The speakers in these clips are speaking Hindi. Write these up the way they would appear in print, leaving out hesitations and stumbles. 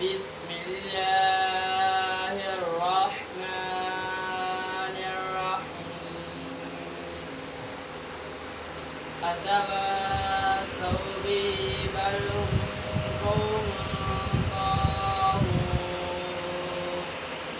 बिस्मिल्लाहिर्रहमानिर्रहीम अतवासौ बिहि बल हुम कौमुन तागून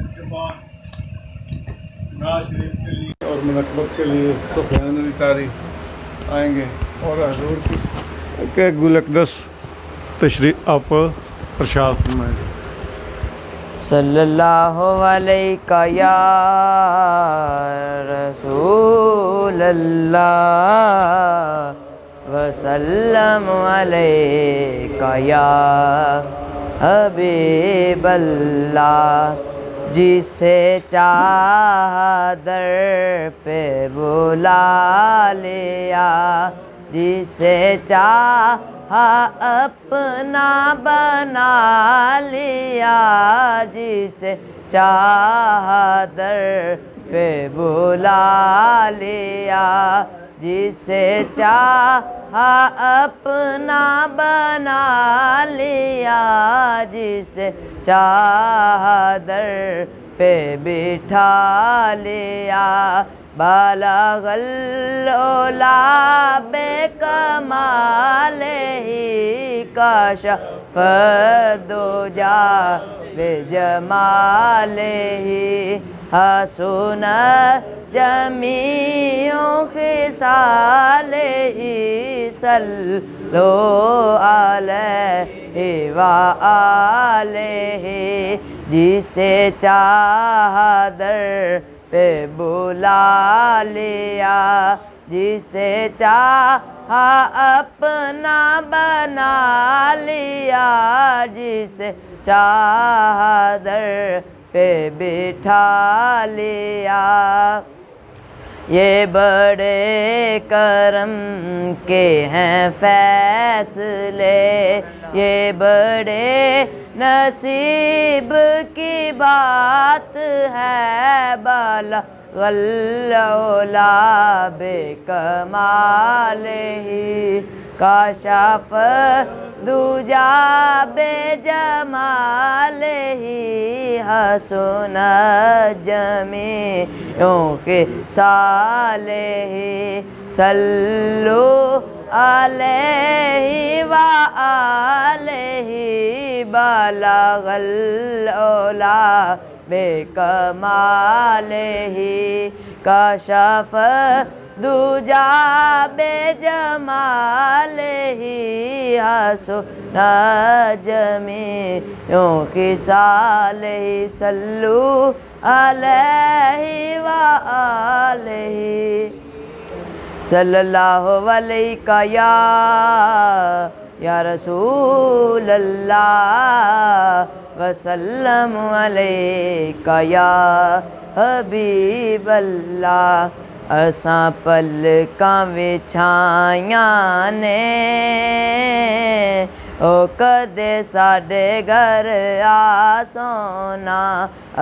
इसके बाद नवाज शरीफ के लिए और मनकबत के लिए सुफियान अली तारी आएंगे और हजूर के गुलकदस तशरीफ आप प्रसाद फरमाएंगे। सल्लल्लाहु अलैका या रसूल अल्लाह वसल्लम अलैका या हबीब अल्लाह जिसे चाह दर पे बुला लिया जिसे चाह अपना बना लिया जिसे चाह दर पे बुला लिया जिसे चाह अपना बना लिया जिसे चाह दर पे बिठा लिया बलगल ओला बेकमाले ही कशफ दुजा बेजमाले ही हसन जमीओ खिसाले ही सल्लो अलैहि व आलिहि जिसे चाह दर पे बुला लिया जिसे चाह अपना बना लिया जिसे चाह दर पे बिठा लिया ये बड़े करम के हैं फैसले ये बड़े नसीब की बात है बाला गल्लौला बेकमाले ही काशाफ दूजा बेजमाले ही हसन जमीओं के साले ही सल्लु अलैहि व आलिहि बलगल ओला बेकमाले ही कशफ दूजा बेजमाले ही हसन जमीओं की साले ही सल्लु अलैहि व आलिहि सल्लल्लाहु अलैका या रसूल अल्लाह वसल्लम अलैका या हबीब अल्लाह असां पलकां विछाइयां ने ओ कदे साडे घर आ सोना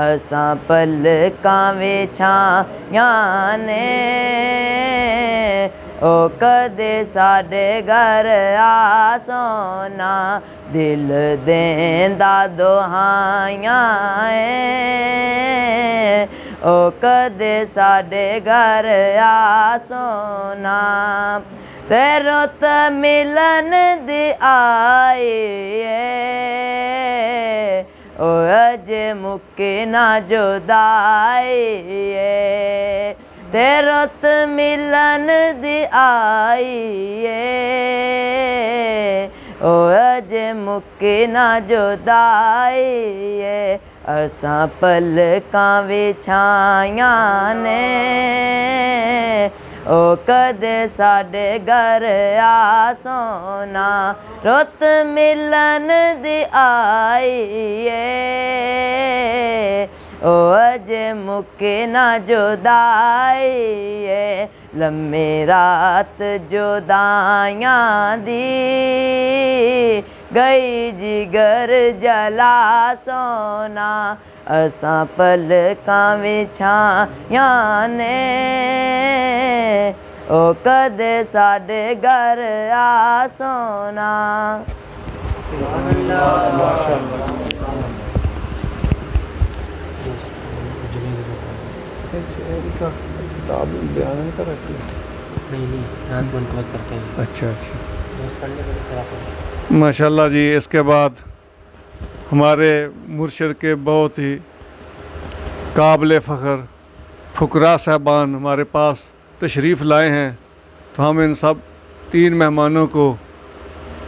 असां पलकां विछाइयां ने ओ कदे साडे घर आ सोना दिल देंदा दुहाइयां ओ कदे साडे घर आ सोना ते रुत मिलन दी आई ओ अज मुक्के ना जुदाई ते रुत मिलन दी आई ओ अज मुके ना जुदाई असां पलकां विछाइयां ने ओ कदे साडे घर आ सोना रुत मिलन दी आई ओ अज मुके ना जुदाई लम्मी रात जुदाइयां दी गई जिगर जला सोना असां पलकां विछाइयां ने ओ कदे साडे घर आ सोना। किताब बयान कर रखी नहीं रात को उनको करते हैं। अच्छा माशाल्लाह जी। इसके बाद हमारे मुर्शिद के बहुत ही काबिल फ़ख्र फ़ुकरा साहबान हमारे पास तशरीफ़ लाए हैं, तो हम इन सब 3 मेहमानों को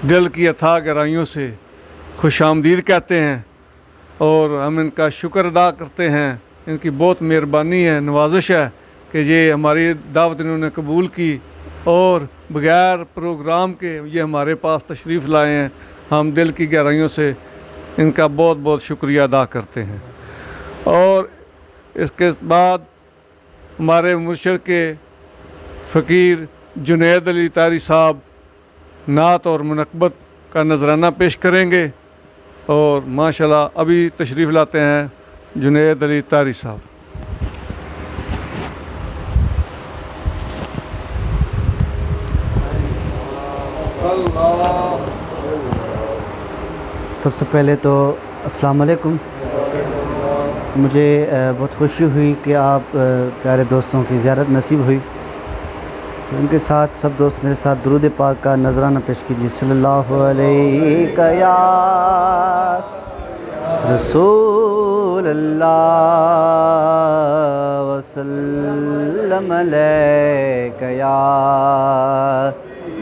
दिल की अथाह गहराइयों से खुशामदीद कहते हैं और हम इनका शुक्र अदा करते हैं। इनकी बहुत मेहरबानी है, नवाजिश है कि ये हमारी दावत इन्होंने कबूल की और बग़ैर प्रोग्राम के ये हमारे पास तशरीफ़ लाए हैं। हम दिल की गहराइयों से इनका बहुत बहुत शुक्रिया अदा करते हैं। और इसके बाद हमारे मुर्शिद के फ़कीर जुनैद अली तारी साहब नात और मुनक़बत का नजराना पेश करेंगे और माशाल्लाह अभी तशरीफ़ लाते हैं जुनैद अली तारी साहब। सबसे पहले तो अस्सलाम वालेकुम। मुझे बहुत खुशी हुई कि आप प्यारे दोस्तों की ज़ियारत नसीब हुई। तो उनके साथ सब दोस्त मेरे साथ दुरूद पाक का नजराना पेश कीजिए। सल्लल्लाहु अलैका या रसूल अल्लाह वसल्लम अलैका या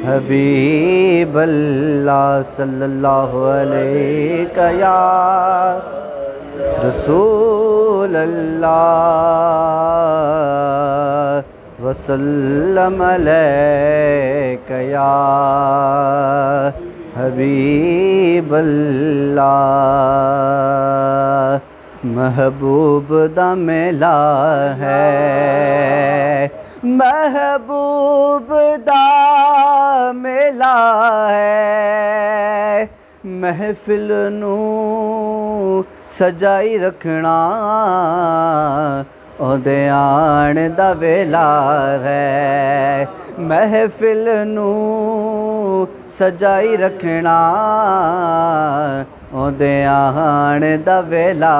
हबीब अल्लाह सल्लल्लाहु अलैका या रसूल अल्लाह वसल्लम अलैका या हबीब अल्लाह। महबूब दा मेला है, महबूब दा मेला है, महफिल नू सजाई रखना ओदे आण दा वेला है। महफिल नू सजाई रखना ओदे आण दा वेला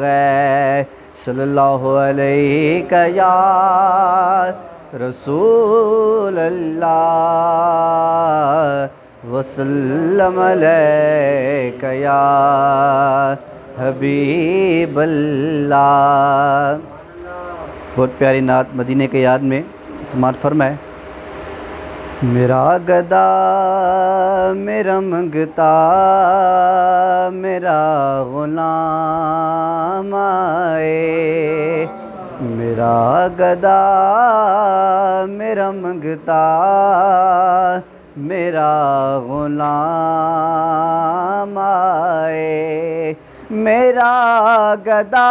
है। सल्लल्लाहु अलैका या रसूल अल्लाह वसल्लम अलैका या हबीब अल्लाह। बहुत प्यारी नात मदीने के याद में समात फरमाए। मेरा गदा मेरा मंगता मेरा गुलाम आए, मेरा गदा मेरा मंगता मेरा गुलाम आए। मेरा गदा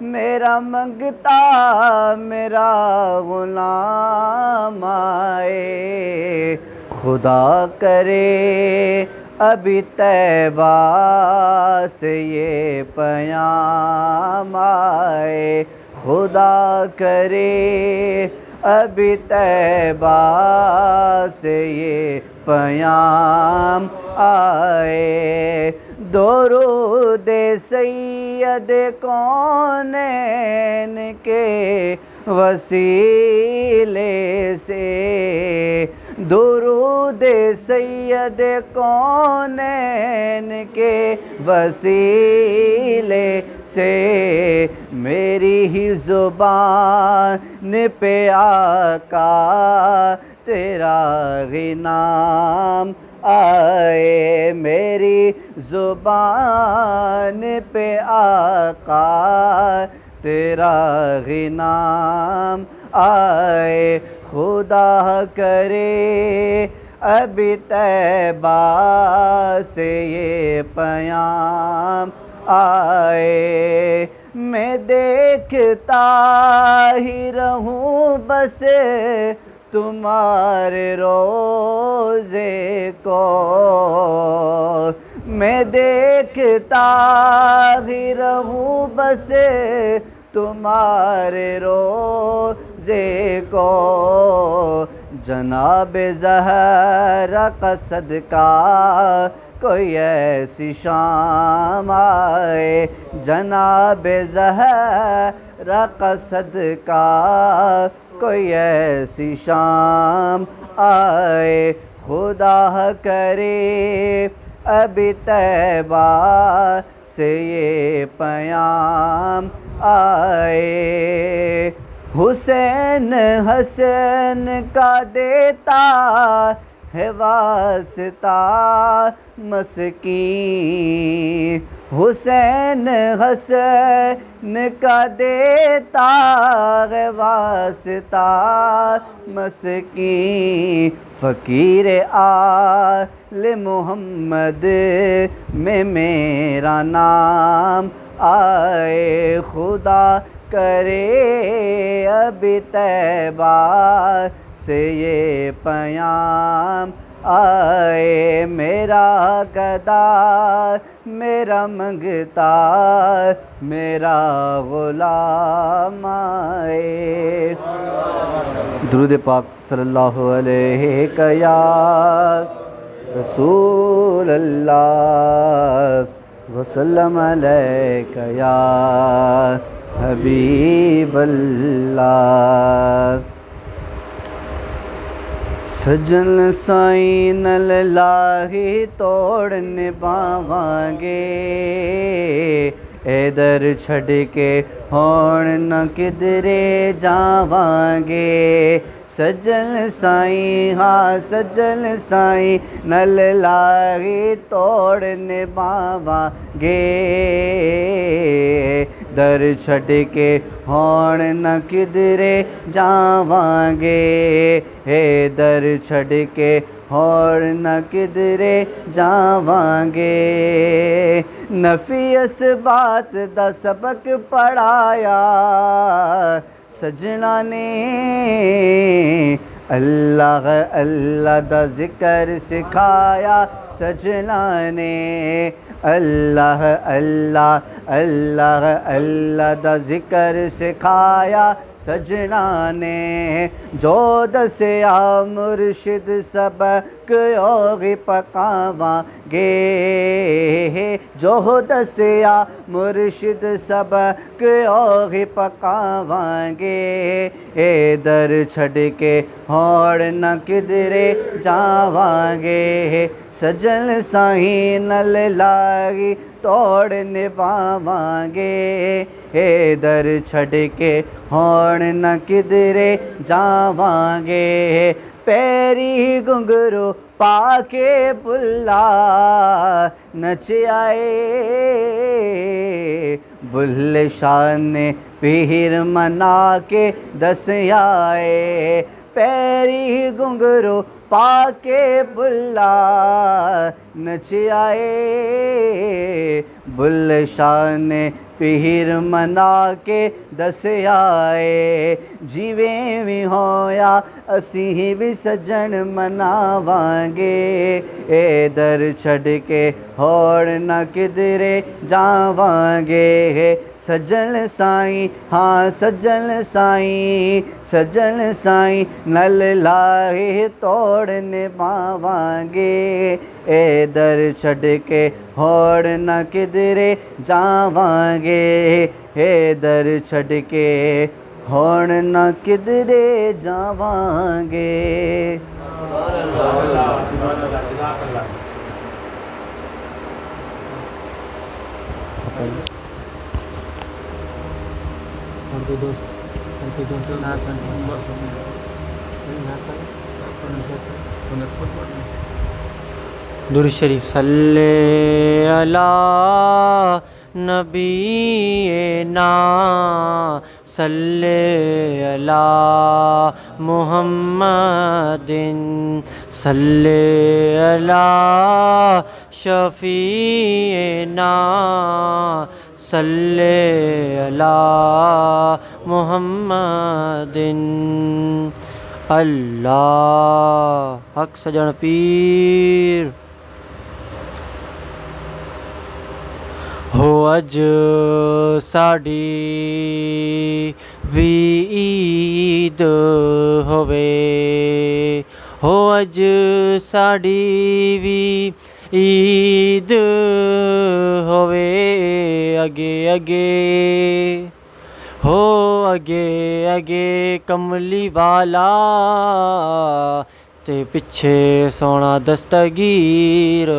मेरा मंगता मेरा गुलाम आए। खुदा करे अभी तैबा से ये पयाम आए। खुदा करे अभी तैबा से ये पयाम आए। दुरूद सैयद कौनैन के वसीले से, दुरूद सैयद कौनैन के वसीले से मेरी ही ज़ुबान पे आका तेरा ही नाम आए मेरी ज़ुबान पे आका, तेरा ही नाम आए। खुदा करे अभी तैबा से ये पयाम आए, मैं देखता ही रहूं बस तुम्हारे रोज़े को, मैं देखता ही रहूं बस तुम्हारे रोज़े को। जनाब ज़हरा का सदका कोई ऐसी शाम आए, जनाब ज़हरा का सदका कोई ऐसी शाम आए। खुदा करे अभी तैबा से ये पयाम आए, हुसैन हसन का देता है वास्ता मस्कीन, हुसैन हसन का देता है वास्ता मस्कीन। फ़कीर आले मोहम्मद में मेरा नाम आए, खुदा करे अभी तैबा से ये पयाम आए। मेरा गदा मेरा मंगता मेरा गुलाम आए। दुरूद पाक सल्लल्लाहु अलैहि या रसूल अल्लाह वसल्लम अलैका या हबीब अल्लाह। सजन साईं नल लाही तोड़ निभावांगे, इधर छड़ के होण न किधरे जावांगे। सजन साईं हाँ सजन साईं नल लाही तोड़ निभावांगे, दर छड़ के होण न किधरे जावांगे। हे दर छड़ के होण न किधरे जावांगे। नफियस बात दा सबक पढ़ाया सजना ने, अल्लाह अल्लाह दा जिक्र सिखाया सजना ने। अल्लाह अल्लाह अल्लाह अल्लाह दा जिक्र सिखाया सजना ने। जो दसिया मुर्शिद सबक योगी पकावांगे, जो दसिया मुर्शिद सबक योगी पकावांगे। ए दर छड़ के होड़ न किधरे जावांगे। सजन साईं नल लागी तोड़ निभावांगे। हे दर छड़ के होण न किधरे जावांगे। पैरी घुंघरू पाके बुल्ला नच आए, बुल्ले शाह ने पीर मना के दस आए। पैरी घुंघरू पाके बुल्ला नच आए, बुल्ले शाह ने पीर मना के दस आए। जिवें भी होया असी भी सजन मनावांगे। ए दर छड़ के होड़ न किधरे जावांगे। सजन साईं हाँ सजन साईं सजन साईं नल लाहे तोड़ निभावांगे। ए दर छड़ के होड़ न किधरे जावांगे। हे दर छड़ के होड़ न किधरे जावांगे। उनके दोस्त नाथ दुरूद शरीफ सल्ले अला नबीना सल्ले अला मुहम्मदिन सल्ले अला शफीना सल्ले अला मुहम्मदिन। अल्लाह हक सजन पीर हो अज साड़ी भी ईद होवे हो अज साड़ी भी ईद होवे अगे अगे हो अगे अगे कमली वाला ते पिछे सोना दस्तगीर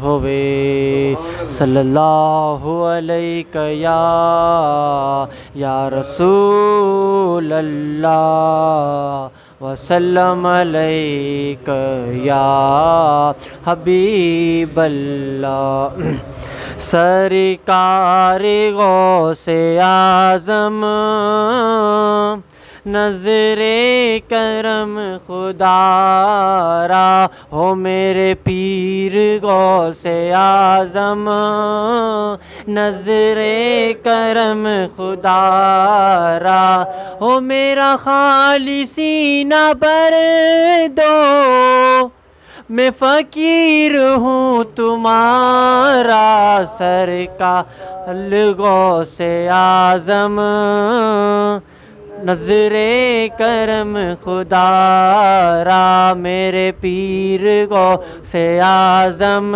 होवे सल्लल्लाहु अलैका या रसूल अल्लाह वसल्लम अलैका या हबीब अल्लाह। सरकार गौसे आज़म नज़रे करम खुदारा हो मेरे पीर गौसे आज़म नज़रे करम खुदारा हो मेरा खाली सीना भर दो मैं फ़कीर हूँ तुम्हारा सरकार गौसे आज़म नज़रे करम खुदारा मेरे पीर गौसे आज़म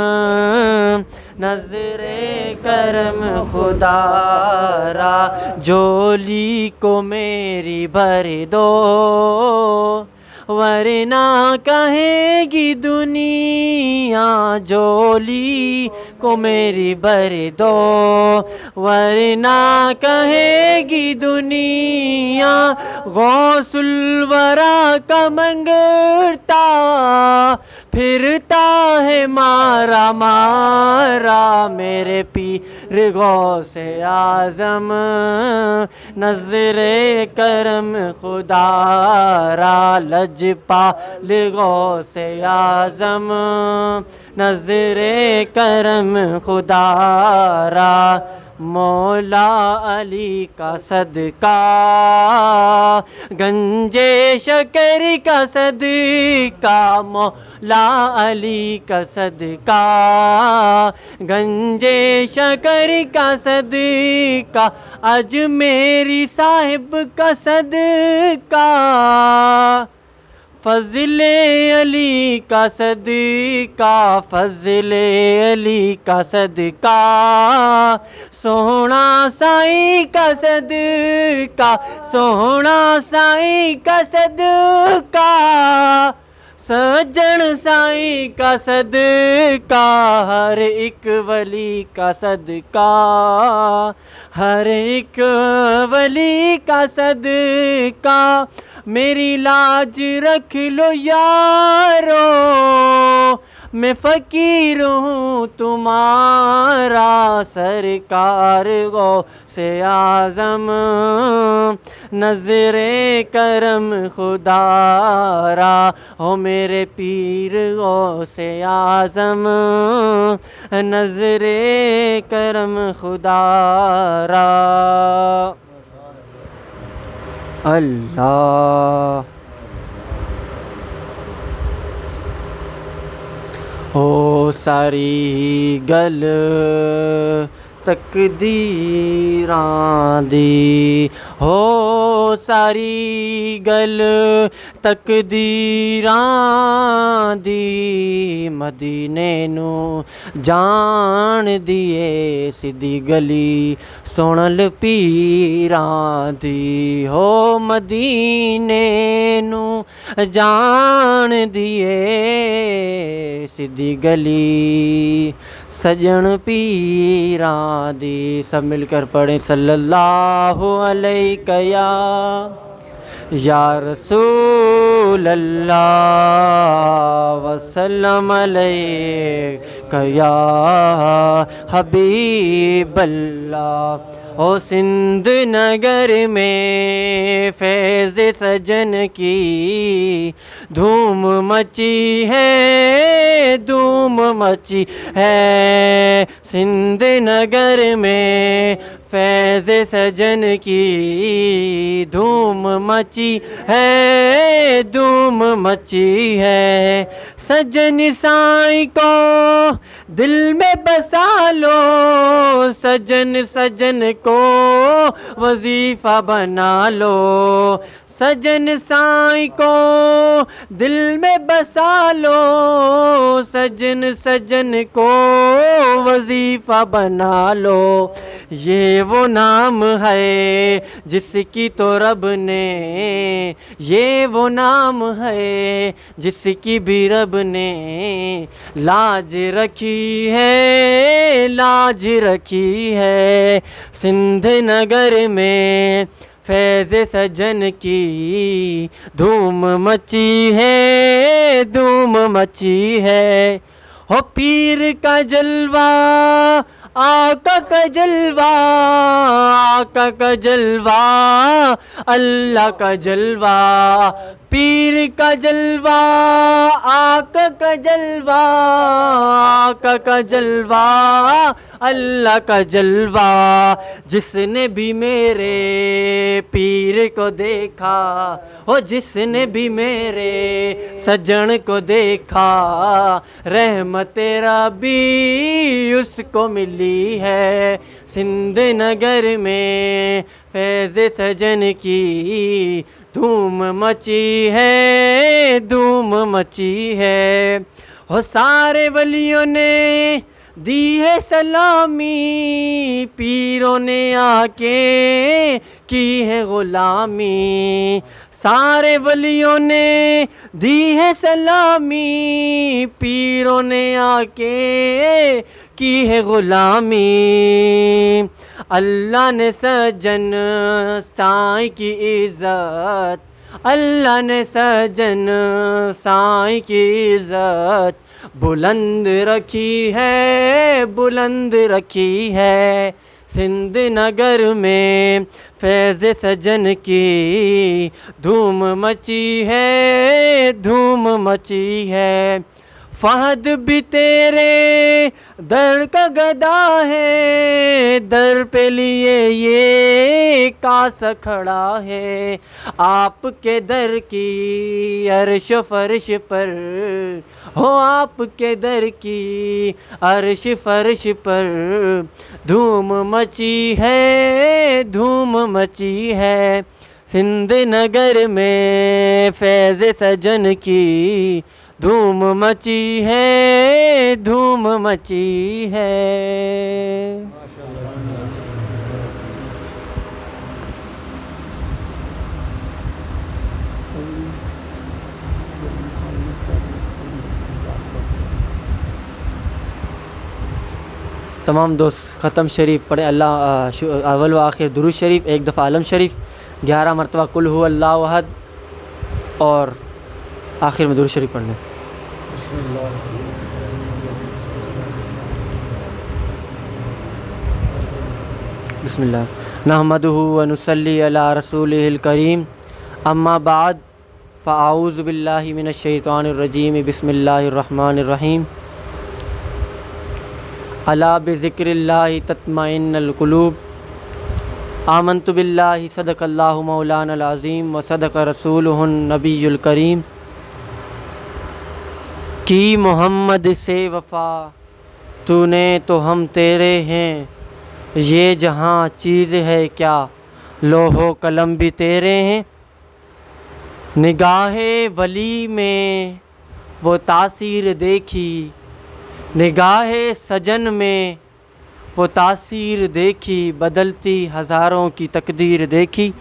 नज़रे करम खुदारा जोली को मेरी भर दो वरना कहेगी दुनिया जोली को मेरी भर दो वरना कहेगी दुनिया गौसुल वरा का मंगता फिरता है मारा मारा मेरे पीर गौसे आज़म नज़रे करम खुदारा लजपाल गौसे आज़म नज़रे करम खुदारा मौला अली का सदका गंजे शकर का सदका मौला अली का सदका गंजे शकर का सदका अजमेरी साहिब का सदका फ़ज़ले अली का सदका फ़ज़ले अली का सदका सोहना साईं का सदका सोहना साईं का सदका सज्जन साईं का सदका हर एक वली का सदका हर एक वली का सदका मेरी लाज रख लो यारो मैं फ़कीर हूँ तुम्हारा सरकार गौसे आज़म नज़रे करम खुदारा हो मेरे पीर गौसे आज़म नज़रे करम खुदारा। अल्लाह हो सारी गल तकदीरां दी हो सारी गल तकदीरां दी मदीने नू जान दिए सीधी गली सोनल पीरां दी हो मदीने नू जान दिए सीधी गली सजन पीरां दी। सब मिलकर पढ़ें सल्लल्लाहु अलैका या रसूल अल्लाह वसल्लम अलैका या हबीब अल्लाह। ओ सिंध नगर में फैज़ सजन की धूम मची है, धूम मची है। सिंध नगर में फैज़ सजन की धूम मची है, धूम मची है। सजन साईं को दिल में बसा लो, सजन सजन को वजीफ़ा बना लो। सजन साईं को दिल में बसा लो, सजन सजन को वजीफ़ा बना लो। ये वो नाम है जिसकी तो रब ने, ये वो नाम है जिसकी भी रब ने लाज रखी है, लाज रखी है। सिंध नगर में फैज़ सजन की धूम मची है, धूम मची है। हो पीर का जलवा, आका का जलवा, आका का जलवा, अल्लाह का जलवा। पीर का जलवा, आका का जलवा, आका का जलवा, अल्लाह का जलवा। जिसने भी मेरे पीर को देखा, ओ जिसने भी मेरे सज्जन को देखा, रहमत रब्बी उसको मिली है। सिंध नगर में फैज़ सजन की धूम मची है, धूम मची है। हो सारे वलियों ने दी है सलामी, पीरों ने आके की है गुलामी। सारे वलियों ने दी है सलामी, पीरों ने आके की है गुलामी। अल्लाह ने सजन साईं की इज़्ज़त, अल्लाह ने सजन साईं की इज़्ज़त बुलंद रखी है, बुलंद रखी है। सिंध नगर में फैज़ सजन की धूम मची है, धूम मची है। फहद भी तेरे दर का गदा है, दर पे लिए ये कास खड़ा है। आपके दर की अर्श फर्श पर, हो आपके दर की अर्श फर्श पर धूम मची है, धूम मची है। सिंध नगर में फैज़ सजन की धूम मची है, धूम मची है। तमाम दोस्त ख़त्म शरीफ पढ़े। अल्लाह अव्वल व आखिर दुरूद शरीफ, एक दफ़ा आलम शरीफ, 11 मरतबा कुल हु अल्लाहु अहद और आखिर में दुरूद शरीफ पढ़ने। बिस्मिल्लाह नहमदुहु व नुसल्ली अला रसूलिहिल करीम, अम्मा बाद फ़अऊज़ु बिल्लाहि मिनश शैतानिर रजीम, बिस्मिल्लाहिर रहमानिर रहीम। अला बिज़िक्रिल्लाहि तत्मइन्नुल क़ुलूब, आमन्तु बिल्लाहि सदक़ल्लाहु मौलानल अज़ीम व सदक़ रसूलुहुन नबियुल करीम। की मोहम्मद से वफ़ा तूने तो हम तेरे हैं, ये जहाँ चीज़ है क्या लोहो कलम भी तेरे हैं। निगाहे वली में वो तासीर देखी, निगाहे सजन में वो तासीर देखी, बदलती हज़ारों की तकदीर देखी।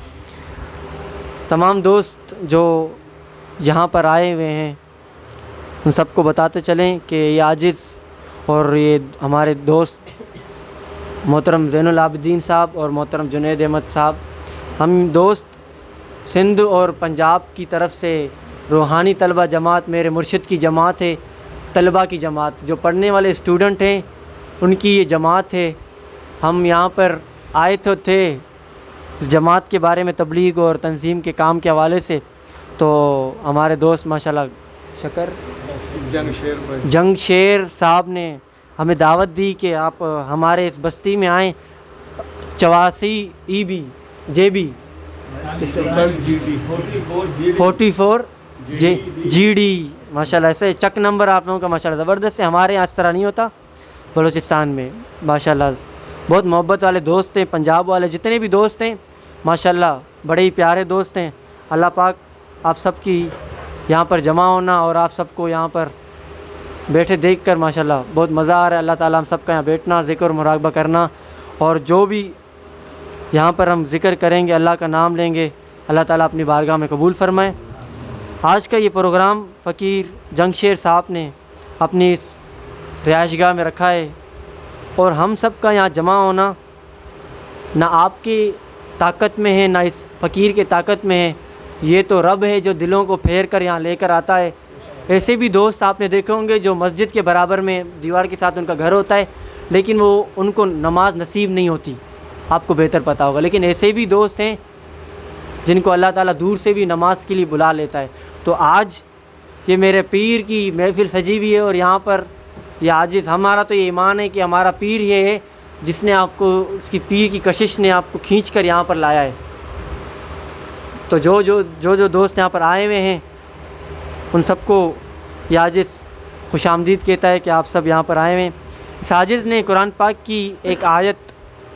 तमाम दोस्त जो यहाँ पर आए हुए हैं उन सबको बताते चलें कि ये आजिज़ और ये हमारे दोस्त मोहतरम ज़ैनुल आबिदीन साहब और मोहतरम जुनैद अहमद साहब, हम दोस्त सिंध और पंजाब की तरफ से रूहानी तलबा जमात, मेरे मुर्शिद की जमात है, तलबा की जमात, जो पढ़ने वाले स्टूडेंट हैं उनकी ये जमात है। हम यहाँ पर आए तो थे इस जमात के बारे में तबलीग और तंजीम के काम के हवाले से, तो हमारे दोस्त माशाल्लाह शकर जंग शेर साहब ने हमें दावत दी कि आप हमारे इस बस्ती में आएँ। 84 EB JB 44 GD माशाल्लाह, ऐसे चक नंबर आप लोगों का माशाल्लाह ज़बरदस्त है। हमारे यहाँ इस तरह नहीं होता बलूचिस्तान में माशाल्लाह। बहुत मोहब्बत वाले दोस्त हैं, पंजाब वाले जितने भी दोस्त हैं माशाल्लाह बड़े ही प्यारे दोस्त हैं। अल्लाह पाक आप सबकी यहाँ पर जमा होना और आप सबको यहाँ पर बैठे देखकर माशाल्लाह बहुत मज़ा आ रहा है। अल्लाह ताला हम सबका यहाँ बैठना, ज़िक्र और मुराक़बा करना, और जो भी यहाँ पर हम ज़िक्र करेंगे, अल्लाह का नाम लेंगे, अल्लाह ताला अपनी बारगाह में कबूल फरमाए। आज का ये प्रोग्राम फ़कीर जंगशेर साहब ने अपनी इस रिहाइशगाह में रखा है, और हम सब का यहाँ जमा होना ना आपकी ताकत में है, ना इस फ़कीर के ताकत में है, ये तो रब है जो दिलों को फेर कर यहाँ लेकर आता है। ऐसे भी दोस्त आपने देखे होंगे जो मस्जिद के बराबर में दीवार के साथ उनका घर होता है, लेकिन वो उनको नमाज नसीब नहीं होती, आपको बेहतर पता होगा। लेकिन ऐसे भी दोस्त हैं जिनको अल्लाह ताला दूर से भी नमाज के लिए बुला लेता है। तो आज ये मेरे पीर की महफिल सजी हुई है, और यहाँ पर ये आजिज़ हमारा तो ये ईमान है कि हमारा पीर ये है जिसने आपको, उसकी पीर की कशिश ने आपको खींच कर यहाँ पर लाया है। तो जो दोस्त यहाँ पर आए हुए हैं उन सबको ये आजिज़ खुशामदीद कहता है कि आप सब यहाँ पर आए हुए हैं। इस आजिज़ ने कुरान पाक की एक आयत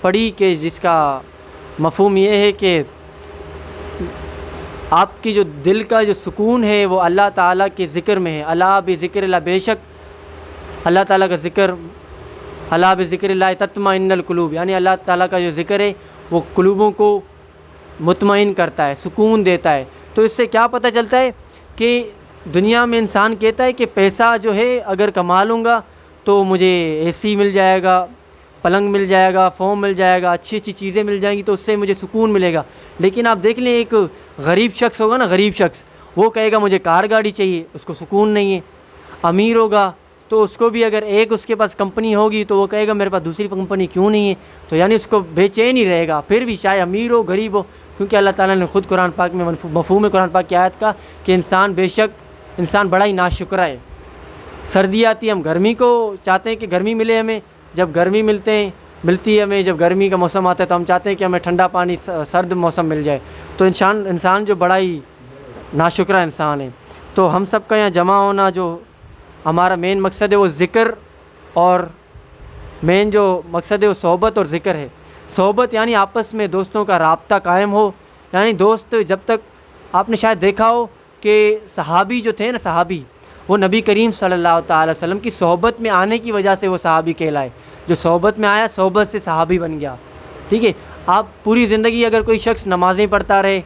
पढ़ी कि जिसका मफ़हूम ये है कि आपकी जो दिल का जो सुकून है वो अल्लाह ताला के ज़िक्र में है। अला बिज़िक्रिल्लाह, बेशक अल्लाह ताला का ज़िक्र, अला बिज़िक्रिल्लाह तत्मइन्नुल कुलूब, यानी अल्लाह ताला का जो ज़िक्र है वो कुलूबों को मुतमईन करता है, सुकून देता है। तो इससे क्या पता चलता है कि दुनिया में इंसान कहता है कि पैसा जो है अगर कमा लूँगा तो मुझे AC मिल जाएगा, पलंग मिल जाएगा, फ़ोन मिल जाएगा, अच्छी अच्छी चीज़ें मिल जाएंगी, तो उससे मुझे सुकून मिलेगा। लेकिन आप देख लें, एक गरीब शख्स होगा ना, गरीब शख्स, वो कहेगा मुझे कार गाड़ी चाहिए, उसको सुकून नहीं है। अमीर होगा तो उसको भी अगर एक उसके पास कंपनी होगी तो वो कहेगा मेरे पास दूसरी कंपनी क्यों नहीं है, तो यानी उसको बेचैन ही रहेगा, फिर भी चाहे अमीर हो गरीब हो। क्योंकि अल्लाह ताला ने ख़ुद कुरान पाक में मफ़हूम कुरान पाक की आयत का कि इंसान बड़ा ही नाशुक्र है। सर्दी आती है, हम गर्मी को चाहते हैं कि गर्मी मिले हमें, जब गर्मी मिलती है हमें, जब गर्मी का मौसम आता है तो हम चाहते हैं कि हमें ठंडा पानी, सर्द मौसम मिल जाए। तो इंसान जो बड़ा ही नाशुक्र इंसान है। तो हम सब का यहाँ जमा होना, जो हमारा मेन मकसद है वो ज़िक्र, और मेन जो मकसद है वो सोहबत और ज़िक्र है। सोहबत यानी आपस में दोस्तों का राब्ता कायम हो, यानी दोस्त जब तक, आपने शायद देखा हो कि सहाबी जो थे ना, सहाबी, वो नबी करीम सल्लल्लाहु अलैहि वसल्लम की सोहबत में आने की वजह से वो सहाबी कहलाए। जो सोहबत में आया, सोहबत से सहाबी बन गया। ठीक है, आप पूरी ज़िंदगी अगर कोई शख्स नमाज़ें पढ़ता रहे,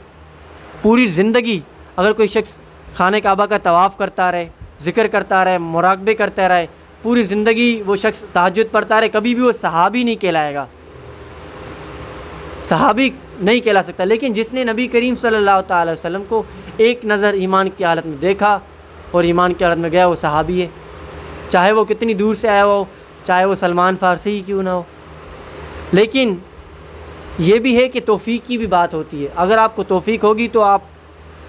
पूरी ज़िंदगी अगर कोई शख्स खाने काबा का तवाफ़ करता रहे, ज़िक्र करता रहे, मुराक़बे करता रहे, पूरी ज़िंदगी वो शख्स तहज्जुद पढ़ता रहे, कभी भी वो सहाबी नहीं कहलाएगा, सहाबी नहीं कहला सकता। लेकिन जिसने नबी करीम सल्लल्लाहु अलैहि वसल्लम को एक नज़र ईमान की हालत में देखा और ईमान की हालत में गया, वो सहाबी है। चाहे वो कितनी दूर से आया हो, चाहे वो सलमान फ़ारसी ही क्यों ना हो। लेकिन ये भी है कि तौफ़ीक़ की भी बात होती है। अगर आपको तौफ़ीक़ होगी तो आप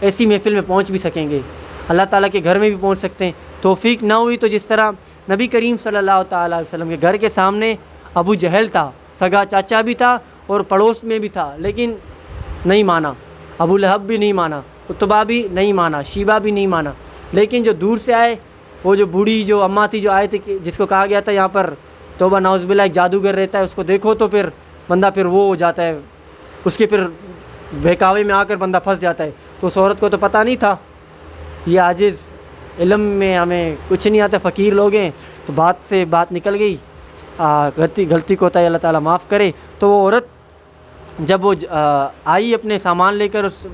ऐसी महफ़िल में पहुंच भी सकेंगे, अल्लाह ताला के घर में भी पहुंच सकते हैं। तौफ़ीक़ ना हुई तो जिस तरह नबी करीम सल्लल्लाहु अलैहि वसल्लम के घर के सामने अबू जहल था, सगा चाचा भी था और पड़ोस में भी था, लेकिन नहीं माना। अबू लहब भी नहीं माना, उतबा भी नहीं माना, शीबा भी नहीं माना। लेकिन जो दूर से आए, वो जो बूढ़ी जो अम्मा थी जो आए थे, जिसको कहा गया था यहाँ पर तौबा नाउज़ुबिल्लाह एक जादूगर रहता है, उसको देखो तो फिर बंदा फिर वो हो जाता है, उसके फिर बहकावे में आकर बंदा फंस जाता है। तो उस औरत को तो पता नहीं था। ये आजिज़ इल्म में हमें कुछ नहीं आता, फ़कीर लोग हैं, तो बात से बात निकल गई, गलती को अल्लाह ताला माफ़ करे। तो वो औरत जब वो आई अपने सामान लेकर उस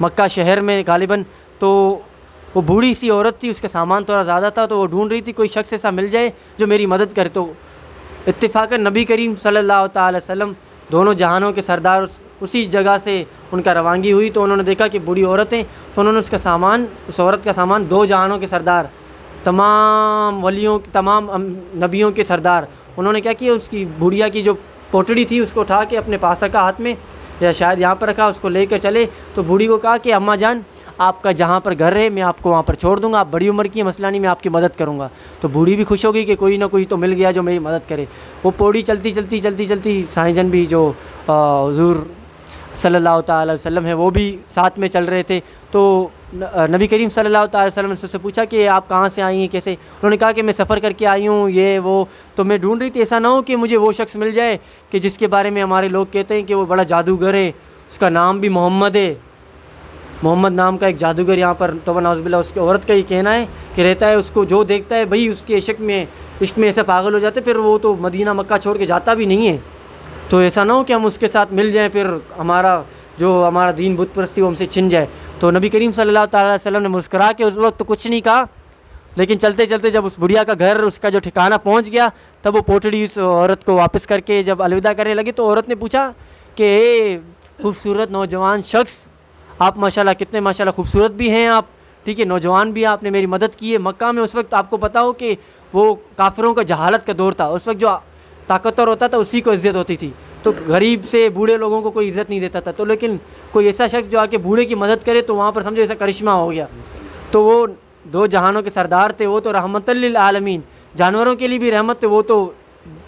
मक्का शहर में गालिबन, तो वो बूढ़ी सी औरत थी, उसका सामान थोड़ा ज़्यादा था, तो वो ढूंढ रही थी कोई शख्स ऐसा मिल जाए जो मेरी मदद करे। तो इत्तेफाकन नबी करीम सल्लल्लाहु अलैहि वसल्लम, दोनों जहानों के सरदार उसी जगह से उनका रवानगी हुई। तो उन्होंने देखा कि बूढ़ी औरतें, तो उन्होंने उसका सामान, उस औरत का सामान, 2 जहानों के सरदार, तमाम वलियों, तमाम नबियों के सरदार, उन्होंने क्या किया, उसकी बुढ़िया की जो पोटड़ी थी उसको उठा के अपने पास रखा हाथ में, या शायद यहाँ पर रखा, उसको लेकर चले। तो बूढ़ी को कहा कि अम्मा जान, आपका जहाँ पर घर है मैं आपको वहाँ पर छोड़ दूँगा, आप बड़ी उम्र की है, मसला नहीं, मैं आपकी मदद करूँगा। तो बूढ़ी भी खुश हो गई कि कोई ना कोई तो मिल गया जो मेरी मदद करे। वो पौड़ी चलती चलती चलती चलती साईं भी जो हुज़ूर सल्लल्लाहु ताला अलैहि वसल्लम है वो भी साथ में चल रहे थे। तो नबी करीम सल्लल्लाहु ताला अलैहि वसल्लम ने उससे पूछा कि आप कहाँ से आई हैं, कैसे? उन्होंने कहा कि मैं सफ़र करके आई हूँ, ये वो। तो मैं ढूंढ रही थी, ऐसा ना हो कि मुझे वो शख्स मिल जाए कि जिसके बारे में हमारे लोग कहते हैं कि वो बड़ा जादूगर है, उसका नाम भी मोहम्मद है, मोहम्मद नाम का एक जादूगर यहाँ पर तौबा नाउज़ुबिल्लाह, उसकी औरत का ये कहना है कि रहता है, उसको जो देखता है भाई उसके इश्क में ऐसा पागल हो जाते, फिर वो तो मदीना मक्का छोड़ के जाता भी नहीं है। तो ऐसा ना हो कि हम उसके साथ मिल जाएं, फिर हमारा दीन बुत परस्ती वो हमसे छिन जाए। तो नबी करीम सल्लल्लाहु अलैहि वसल्लम ने मुस्करा के उस वक्त तो कुछ नहीं कहा, लेकिन चलते चलते जब उस बुढ़िया का घर, उसका जो ठिकाना पहुंच गया, तब वो पोटड़ी उस औरत को वापस करके जब अलविदा करने लगी, तो औरत ने पूछा कि खूबसूरत नौजवान शख्स, आप माशाल्लाह, कितने माशाल्लाह खूबसूरत भी हैं आप, ठीक है, नौजवान भी, आपने मेरी मदद की है। मक्का में उस वक्त आपको पता हो कि वो काफिरों का जहालत का दौर था, उस वक्त जो ताकतवर होता था उसी को इज़्ज़त होती थी, तो गरीब से बूढ़े लोगों को कोई इज़्ज़त नहीं देता था। तो लेकिन कोई ऐसा शख्स जो आके बूढ़े की मदद करे तो वहाँ पर समझो ऐसा करिश्मा हो गया। तो वो 2 जहानों के सरदार थे, वो तो रहमतल लिल आलमीन, जानवरों के लिए भी रहमत थे, वो तो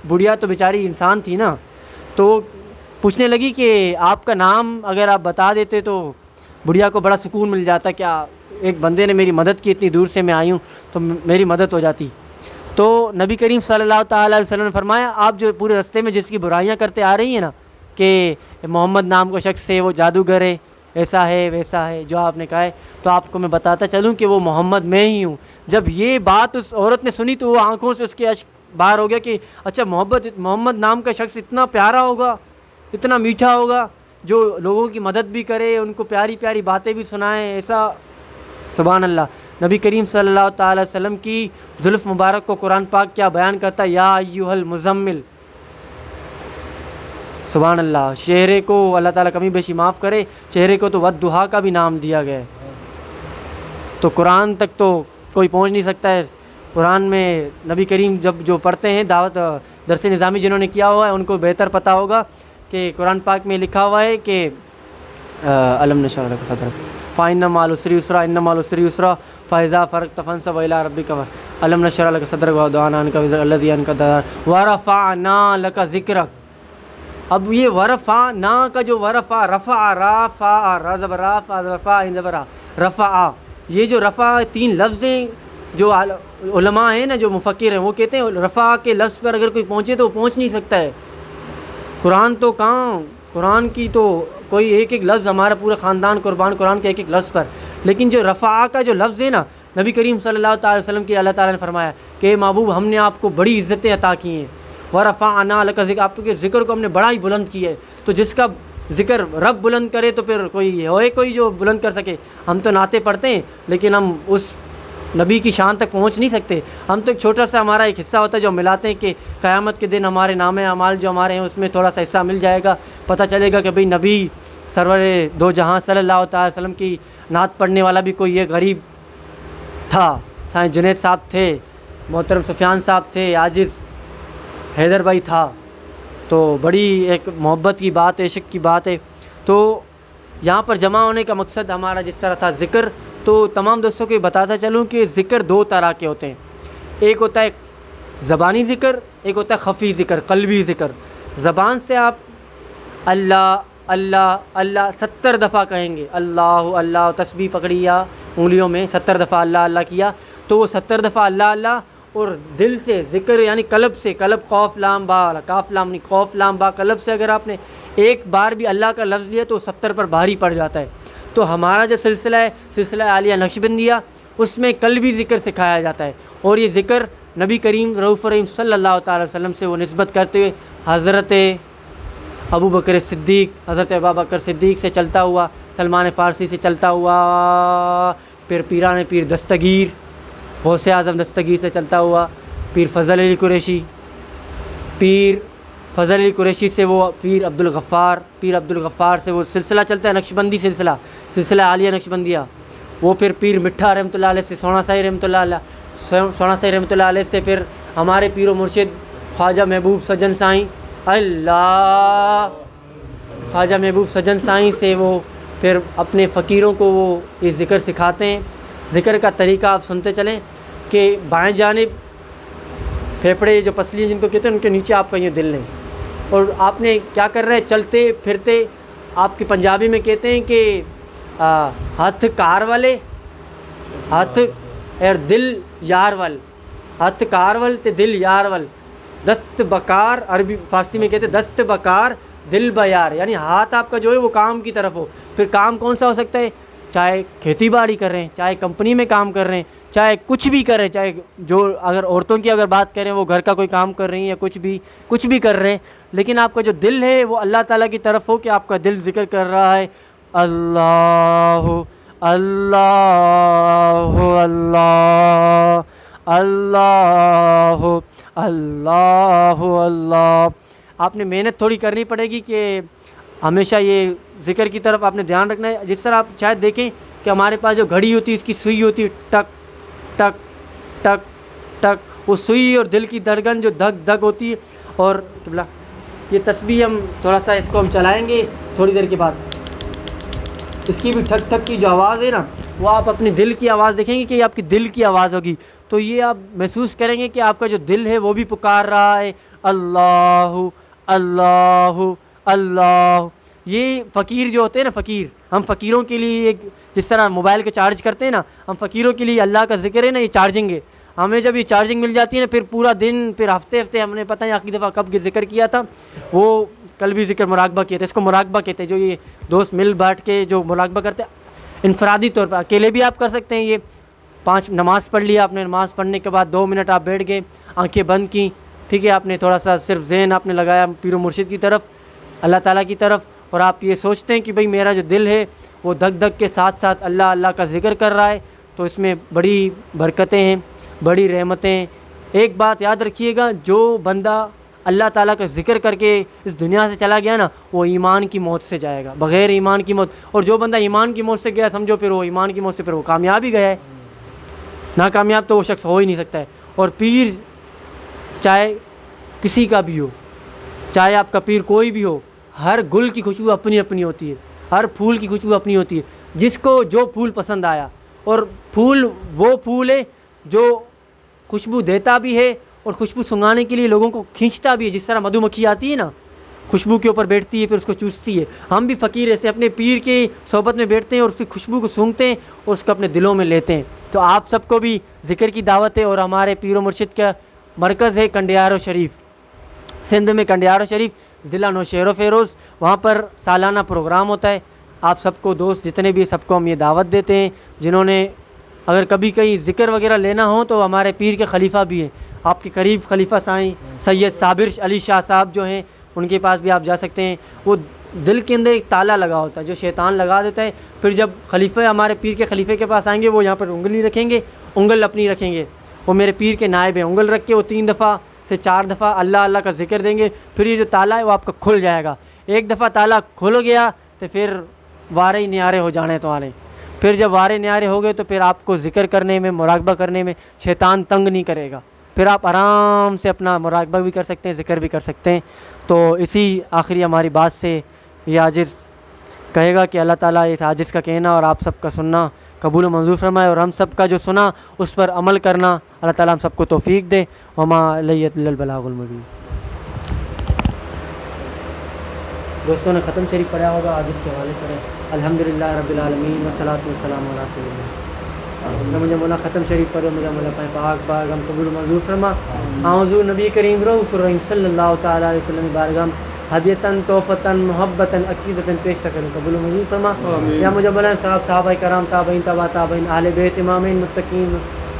बुढ़िया तो बेचारी इंसान थी ना। तो पूछने लगी कि आपका नाम अगर आप बता देते तो बुढ़िया को बड़ा सुकून मिल जाता, क्या एक बंदे ने मेरी मदद की, इतनी दूर से मैं आई हूँ तो मेरी मदद हो जाती। तो नबी करीम सल्लल्लाहु ताला अलैहि वसल्लम ने फरमाया, आप जो पूरे रास्ते में जिसकी बुराइयां करते आ रही हैं ना कि मोहम्मद नाम का शख्स है, वो जादूगर है, ऐसा है वैसा है जो आपने कहा है, तो आपको मैं बताता चलूँ कि वो मोहम्मद मैं ही हूँ। जब ये बात उस औरत ने सुनी तो वो आँखों से उसके अश्क बाहर हो गया कि अच्छा, मोहम्मद नाम का शख्स इतना प्यारा होगा, इतना मीठा होगा, जो लोगों की मदद भी करे, उनको प्यारी प्यारी बातें भी सुनाए, ऐसा। सुभान अल्लाह। नबी करीम सल्लल्लाहु ताला अलैहि वसल्लम की जुल्फ़ मुबारक को कुरान पाक क्या बयान करता है, या अय्युहल मुज़म्मिल। सुभान अल्लाह। चेहरे को अल्लाह ताला कमी बेशी माफ़ करे, चेहरे को तो वद्दुहा का भी नाम दिया गया है। तो कुरान तक तो कोई पहुँच नहीं सकता है। कुरान में नबी करीम जब जो पढ़ते हैं, दावत दरस निज़ामी जिन्होंने किया हुआ है उनको बेहतर पता होगा कि कुरान पाक में लिखा हुआ है कि अलम नशरह लक सदरक फ़इन्न मअल उसरि युस्रा इन्न मअल उसरि युस्रा फ़इज़ा फ़रग़्त फ़ंसब इला रब्बिक अलम नशरह लक सदरक व वदअना अन्का विज़रक अल्लज़ी अनक़ज़ व रफ़अना लक ज़िक्रक। अब ये वरफ़अना का जो वरफ़ा, रफ़ा राफ़ा रज़ब राफ़ा रफ़ा इंज़बरा रफ़ा, ये जो रफ़ा 3 लफ्ज़ हैं, जो उलमा हैं ना, जो मुफ़क्किर हैं, वो कहते हैं रफ़ा के लफ्ज़ पर अगर कोई पहुँचे तो पहुँच नहीं सकता है। कुरान तो कहाँ, कुरान की तो कोई एक लफ्ज़, हमारा पूरा ख़ानदान कुर्बान कुरान के एक लफ्ज़ पर। लेकिन जो रफ़ा का जो लफ्ज़ है ना, नबी करीम सल्लल्लाहु अलैहि वसल्लम की अल्लाह ताला ने फरमाया कि महबूब, हमने आपको बड़ी इज़्ज़तें अता की हैं, व रफ़अना लक ज़िक्र, आपके ज़िक्र को हमने बड़ा ही बुलंद किया है। तो जिसका ज़िक्र रब बुलंद करे तो फिर कोई जो बुलंद कर सके। हम तो नाते पढ़ते हैं लेकिन हम उस नबी की शान तक पहुंच नहीं सकते। हम तो एक छोटा सा हमारा एक हिस्सा होता है जो मिलाते हैं कि क़यामत के दिन हमारे नामे अमाल जो हमारे हैं उसमें थोड़ा सा हिस्सा मिल जाएगा, पता चलेगा कि भाई नबी सरवर दो जहां सल्लल्लाहु अलैहि वसल्लम की नात पढ़ने वाला भी कोई ये गरीब था। साईं जुनैद साहब थे, मोहतरम सुफियान साहब थे, आजिज़ हैदर भाई था। तो बड़ी एक मोहब्बत की बात है, इश्क की बात है। तो यहाँ पर जमा होने का मकसद हमारा जिस तरह था ज़िक्र, तो तमाम दोस्तों को बताता चलूँ कि ज़िक्र 2 तरह के होते हैं। एक होता है ज़बानी ज़िक्र, एक होता है ख़फ़ी ज़िक्र, क़ल्बी ज़िक्र। ज़बान से आप अल्लाह अल्लाह अल्लाह 70 दफ़ा कहेंगे, अल्लाह अल्लाह, तस्बीह पकड़ी या उंगलियों में 70 दफ़ा अल्लाह अल्लाह किया, तो वो 70 दफ़ा अल्लाह अल्लाह। और दिल से ज़िक्र यानी कल्ब से, कल्ब क़ौफ़ लाम बा, काफ़ लाम नहीं, क़ौफ़ लाम बा, कल्ब से अगर आपने एक बार भी अल्लाह का लफ्ज़ लिया तो 70 पर भारी पड़ जाता है। तो हमारा जो सिलसिला है, सिलसिला आलिया नक्शबंदिया, उसमें कल्बी ज़िक्र सिखाया जाता है। और ये ज़िक्र नबी करीम रऊफ़ रहीम सल्लल्लाहु अलैहि वसल्लम से वो निस्बत करते हुए हज़रत अबू बकर सिद्दीक़, हज़रत अबू बकर सिद्दीक़ से चलता हुआ, सलमान फ़ारसी से चलता हुआ, फिर पीरान पीर दस्तगीर, गौसे आज़म दस्तगीर से चलता हुआ, पीर फ़ज़ल अली कुरैशी, पीर फ़ज़ल अली कुरैशी से वो पीर अब्दुल गफ़्फ़ार से वो सिलसिला चलता है नक्शबंदी सिलसिला आलिया नक्शबंदिया। वो फिर पीर मिठा रहमतुल्लाह अलैह से सोना साई रहमतुल्लाह अलैह से फिर हमारे पीर व मुर्शिद ख्वाजा महबूब सजन साईं ख्वाजा महबूब सजन साईं से वो फिर अपने फ़कीरों को वो ये ज़िक्र सिखाते हैं। ज़िक्र का तरीका आप सुनते चलें कि बाएं जानिब फेफड़े जो पसली जिनको कहते हैं उनके नीचे आपका ये दिल नहीं, और आपने क्या कर रहे हैं, चलते फिरते आपकी पंजाबी में कहते हैं कि हथ कार वाले हथ और दिल यार वाल, हथ कार वाल ते दिल यार वाल, दस्त बकार अरबी फारसी में कहते हैं दस्त बकार दिल बयार, यानी हाथ आपका जो है वो काम की तरफ हो। फिर काम कौन सा हो सकता है, चाहे खेती बाड़ी कर रहे हैं, चाहे कंपनी में काम कर रहे हैं, चाहे कुछ भी कर रहे हैं, चाहे जो अगर औरतों की अगर बात करें वो घर का कोई काम कर रही हैं या कुछ भी कर रहे हैं, लेकिन आपका जो दिल है वो अल्लाह ताला की तरफ हो कि आपका दिल जिक्र कर रहा है अल्लाह अल्लाह अल्लाह अल्लाह अल्लाह अल्लाह। आपने मेहनत थोड़ी करनी पड़ेगी कि हमेशा ये ज़िक्र की तरफ आपने ध्यान रखना है। जिस तरह आप शायद देखें कि हमारे पास जो घड़ी होती है उसकी सुई होती है टक टक टक टक, वो सुई और दिल की धड़कन जो धक धक होती है। और किबला ये तस्बीह हम थोड़ा सा इसको हम चलाएँगे थोड़ी देर के बाद, इसकी भी ठक ठक की जो आवाज़ है ना वो आप अपने दिल की आवाज़ देखेंगे कि ये आपकी दिल की आवाज़ होगी, तो ये आप महसूस करेंगे कि आपका जो दिल है वो भी पुकार रहा है अल्लाह अल्लाह अल्लाह। ये फ़कीर जो होते हैं ना, फ़कीर, हम फ़कीरों के लिए एक जिस तरह मोबाइल के चार्ज करते हैं ना, हम फ़कीरों के लिए अल्लाह का ज़िक्र है ना, ये चार्जिंग है। हमें जब ये चार्जिंग मिल जाती है ना, फिर पूरा दिन, फिर हफ्ते हफ्ते, हमने पता नहीं आखिरी दफ़ा कब ज़िक्र किया था, वो कल भी ज़िक्र मुराकबा किया था, इसको मुराकबा कहते हैं। जो ये दोस्त मिल बैठ के जो मुराकबा करते हैं इनफरादी तौर पर, अकेले भी आप कर सकते हैं। ये 5 नमाज़ पढ़ लिया आपने, नमाज़ पढ़ने के बाद 2 मिनट आप बैठ गए, आंखें बंद की, ठीक है, आपने थोड़ा सा सिर्फ ज़हन आपने लगाया पीर मुर्शिद की तरफ, अल्लाह ताला की तरफ, और आप ये सोचते हैं कि भाई मेरा जो दिल है वो धक धक के साथ साथ अल्लाह अल्लाह का ज़िक्र कर रहा है, तो इसमें बड़ी बरकतें हैं, बड़ी रहमतें। एक बात याद रखिएगा, जो बंदा अल्लाह ताला का ज़िक्र करके इस दुनिया से चला गया ना, वो ईमान की मौत से जाएगा, बग़ैर ईमान की मौत। और जो बंदा ईमान की मौत से गया, समझो फिर वो ईमान की मौत से फिर वो कामयाब ही गया है, नाकामयाब तो वो शख्स हो ही नहीं सकता है। और पीर चाहे किसी का भी हो, चाहे आपका पीर कोई भी हो, हर गुल की खुशबू अपनी अपनी होती है, हर फूल की खुशबू अपनी होती है, जिसको जो फूल पसंद आया। और फूल वो फूल है जो खुशबू देता भी है और खुशबू सुंघाने के लिए लोगों को खींचता भी है। जिस तरह मधुमक्खी आती है ना, खुशबू के ऊपर बैठती है, फिर उसको चूसती है। हम भी फ़कीर ऐसे अपने पीर के सोबत में बैठते हैं और उसकी खुशबू को सूंघते हैं और उसको अपने दिलों में लेते हैं। तो आप सबको भी ज़िक्र की दावत है। और हमारे पीर व मुर्शिद का मरकज़ है कंडियार शरीफ, सिंध में कंडियार शरीफ, ज़िला नौशहर फ़ेरोज़, वहाँ पर सालाना प्रोग्राम होता है। आप सबको, दोस्त जितने भी, सबको हम ये दावत देते हैं। जिन्होंने अगर कभी कहीं ज़िक्र वगैरह लेना हो तो हमारे पीर के खलीफा भी हैं, आपके करीब खलीफा साईं सैयद साबिर अली शाह साहब जो हैं, उनके पास भी आप जा सकते हैं। वो दिल के अंदर एक ताला लगा होता है जो शैतान लगा देता है। फिर जब खलीफा, हमारे पीर के खलीफे के पास आएंगे, वो यहाँ पर उंगली रखेंगे, उंगल अपनी रखेंगे, वो मेरे पीर के नायब हैं, उंगल रख के वो 3 दफ़ा से 4 दफ़ा अल्लाह अल्लाह का ज़िक्र देंगे। फिर ये जो ताला है वो आपका खुल जाएगा। एक दफ़ा ताला खुल गया तो फिर वारे न्यारे हो जाने तो आने। फिर जब वारे न्यारे हो गए तो फिर आपको ज़िक्र करने में, मुराकबा करने में शैतान तंग नहीं करेगा। फिर आप आराम से अपना मुराकबा भी कर सकते हैं, ज़िक्र भी कर सकते हैं। तो इसी आखिरी हमारी बात से ये आजिज़ कहेगा कि अल्लाह ताला इस आजिज़ का कहना और आप सबका सुनना कबूल व मंजूर फरमाए, और हम सब का जो सुना उस पर अमल करना अल्लाह ताला हम सबको तौफीक दे। वमा इल्लल बलागुल मुबीन। दोस्तों ने ख़त्म शरीफ पढ़ा होगा, आजिज़ के हवाले करें। अल्हम्दुलिल्लाह रब्बिल आलमीन वस्सलातु वस्सलामु अला रसूलिल्लाह। मुझे मौला ख़त्म शरीफ पढ़ो, मुझे मौला पाक हम कबूल मंजूर फरमा। आऊज़ु नबी करीम रऊफ़ुर रहीम सल्लल्लाहु तआला अलैहि वसल्लम बारगाम हदियतन तोहफ़तन मोहब्बतन अक़ीदतन पेश करूँ, कबूल मंजूर फरमा। या मुझे मौलाना साहब, साहबा कराम, ताबईन, तबा ताबईन, अहले बैत, इमामैन, मुत्तकीन,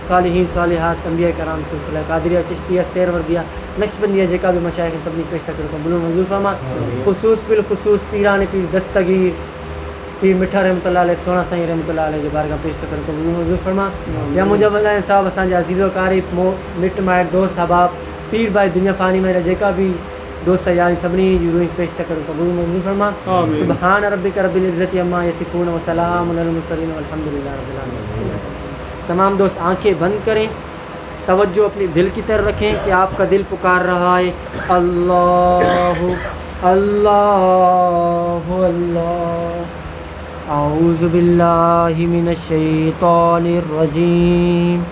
सालिहीन, सालिहात, अंबिया कराम, सिलसिला कादरिया, चिश्तिया, सेरवर्दिया, नक्शबंदिया, जेका भी मशाइख सबनी पेश करूँ, कबूल मंजूर फरमा। खुसूस बिल खुसूस पीरान पीर दस्तगीर पीर मिठा रहमतुल्लाह अलैह, सोना साईं रहमतुल्लाह अलैह जे बारगाह पेश करूँ, कबूल मंजूर फरमा। या मुझे मौलाना साहब, असांजे अज़ीज़ो क़ारिब मिट माइट दोस्त अहबाब पीर भाई दुनिया फ़ानी में जेका भी दोस्त यार सभिनी जी रूह पेश त करो कबूल मंजूर फरमा। आमीन। सुभान रब्बिक रब्बिल इज्जति अम्मा यसिफून व सलामुन अलल मुरसलीन वल्हम्दुलिल्लाहि रब्बिल आलमीन। तमाम दोस्त आंखें बंद करें, तवज्जो अपनी दिल की तरफ रखें कि आपका दिल पुकार रहा है अल्लाह अल्लाह अल्लाह। औज़ु बिल्लाहि मिनश शैतानिर रजीम।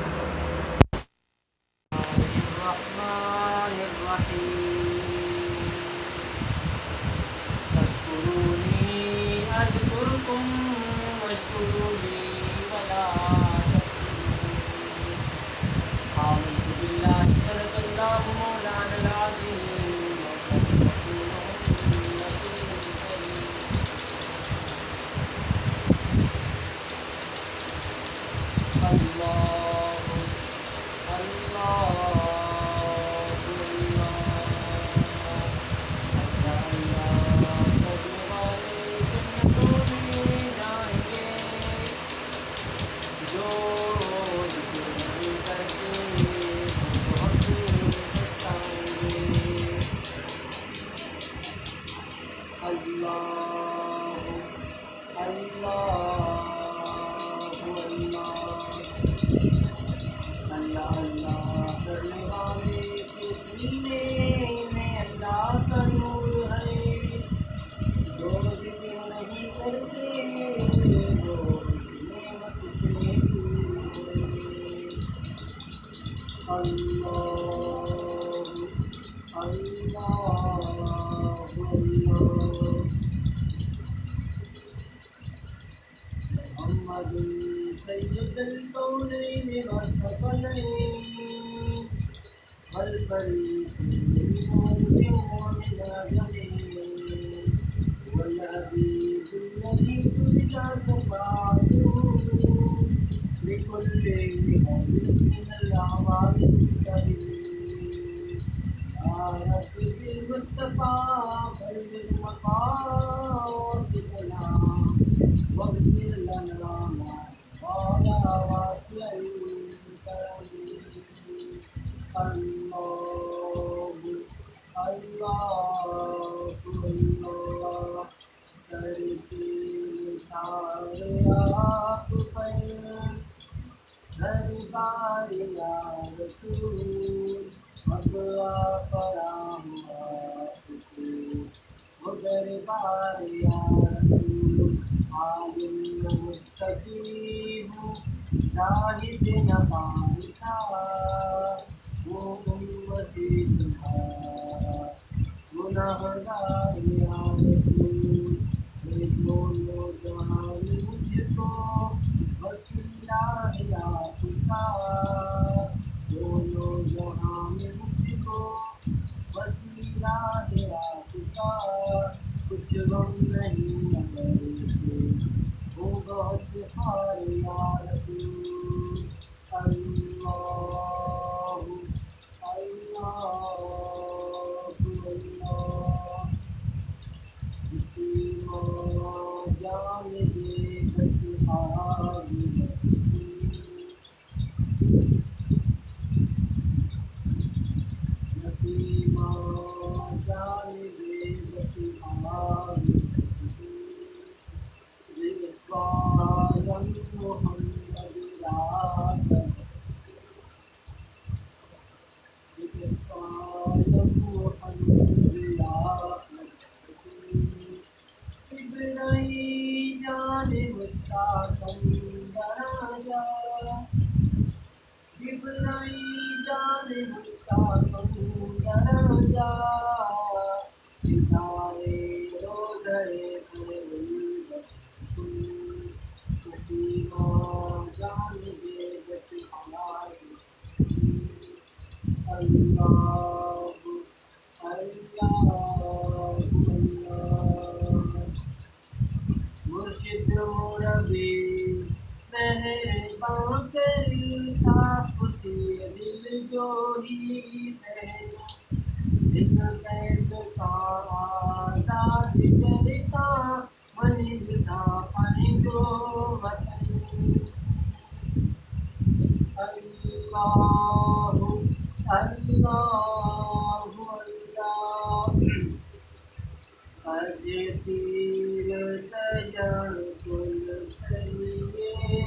अजे तीर सजन कुल चलिए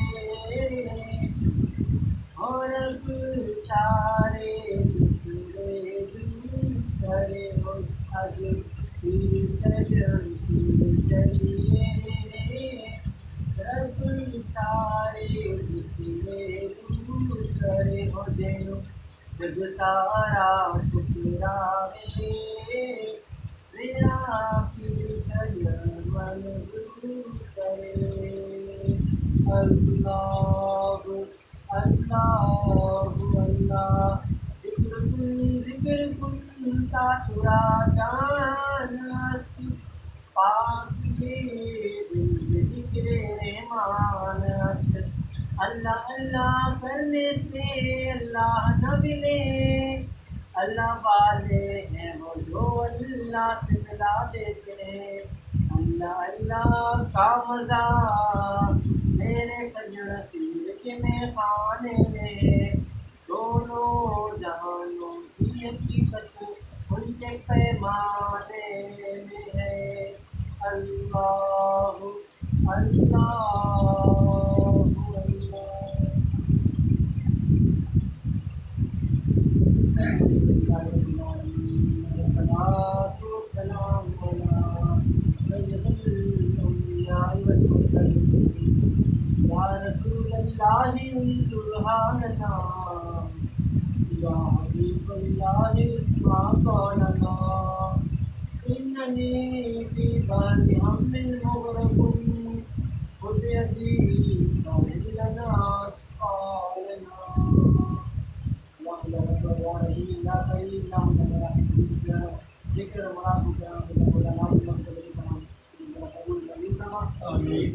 और सारे दूसरे दूर करे हो अजे तीर सजन कुल चलिए रब सारे दूसरे दूर करे हो जेनो जग सारा टुकरावे मेरा पीर सजन मन दूर करे अल्लाह अल्लाह अल्लाह जिक्र कुन तातुरा जान अस्त पाक जिक्र रहमान अस्त अल्लाह अल्लाह करने से अल्लाह न मिले अल्लाह वाले हैं वो जो अल्लाह से मिला देते हैं अल्लाह अल्लाह का मज़ा मेरे सजन पीर के में खाने में दोनों जहानों की हकीकत उनके पैमाने में है अल्लाह अल्लाह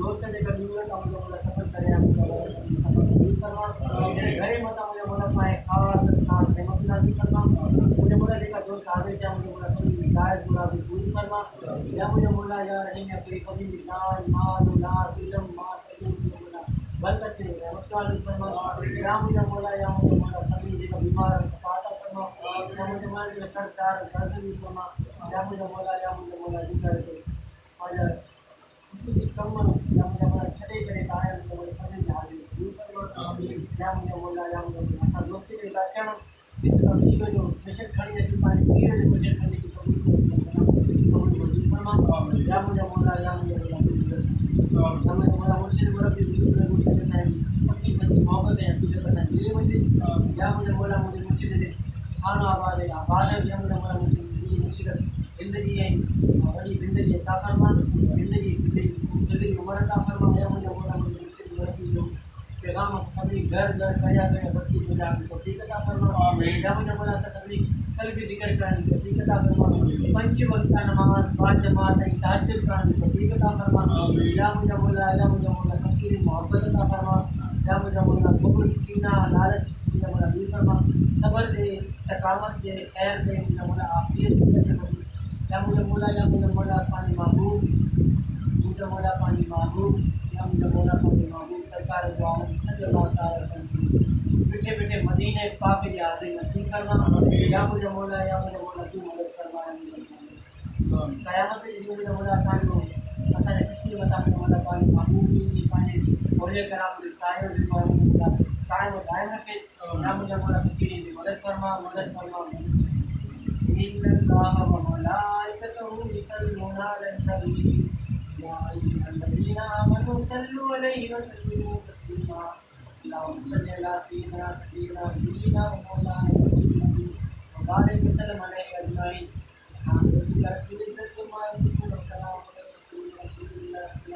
दोस्त लेकर सफर करें घरे मत मुझे बोला पाए खास खास रहमतुल्लाह करना मुझे बोला देखा दोस्त आगे क्या मुझे बोला कभी हिदायत बोला भी पूरी करना या मुझे बोला या रहेंगे अपनी कभी जान माल औलाद इल्म माल मुझे बोला बरकत से रहमतुल्लाह करना या मुझे बोला सभी जगह बीमार सफाता करना या मुझे बोला सरकार दर्द भी करना या मुझे बोला जिक्र और खुशी कमन या मुझे बोला छठे करे गाय मुझे बोला सभी जहाज दूर करना या मुझे बोला ऐसा दोस्ती के लाचन इतना वीडियो जो मिशन खड़ी है पानी वीडियो जो मुझे खड़ी की कबूल फरमा या मुझे बोला मुर्शिद बोला कि वीडियो में मुझे बताएंगे अपनी सच्ची मोहब्बत है तुझे पता मेरे मुझे या मुझे बोला मुझे मुर्शिद दे खाना आबाद है या मुझे बोला मुर्शिद ज़िंदगी है बड़ी ज़िंदगी अता फरमा ज़िंदगी उम्र अता फरमा या मुझे बोला मुझे मुर्शिद बोला कि जो पैगाम सभी घर घर कया गया बस्ती में जाकर तो ठीक अता फरमा या मुझे बोला सभी कल भी जिक्र करने को ठीक अता फरमा पंच वक्त नमाज पाँच जमात तहज्जुद करने को ठीक अता फरमा या मुझे बोला फकीर मोहब्बत अता फरमा या मुझे बोला बुग़्ज़ कीना लालच मुझे बोला दूर फरमा सब्र दे तकावत दे खैर दे मुझे बोला आफियत दे या मुझे बोला पानी महबूब मुझे बोला पानी महबूब या मुझे बोला पानी महबूब सरकार जो बैठे बैठे मदीने पाक की हाज़िर नसीब करना या मुझे बोला तू मदद करवा क़यामत के दिन मुझे बोला असांजे सिसी मथां मुझे बोला पानी महबूब जी पंहिंजे औलिया कराम जे साए जे बोला काइम दाइम रखे या मुझे बोला फकीर जी मदद फरमा इन्नल्लाह व मलाइकतहु युसल्लूना अलन नबी या अय्युहल्लज़ीना आमनू सल्लू अलैहि व सल्लिमू तस्लीमा अल्लाहुम्मा सल्लि अला सय्यिदिना नबीना व मौलाना मुहम्मद व बारिक व सल्लिम अलैहि अजमईन अल्हम्दुलिल्लाहि रब्बिल इज़्ज़ति व सलामुन अला रसूलिल्लाहि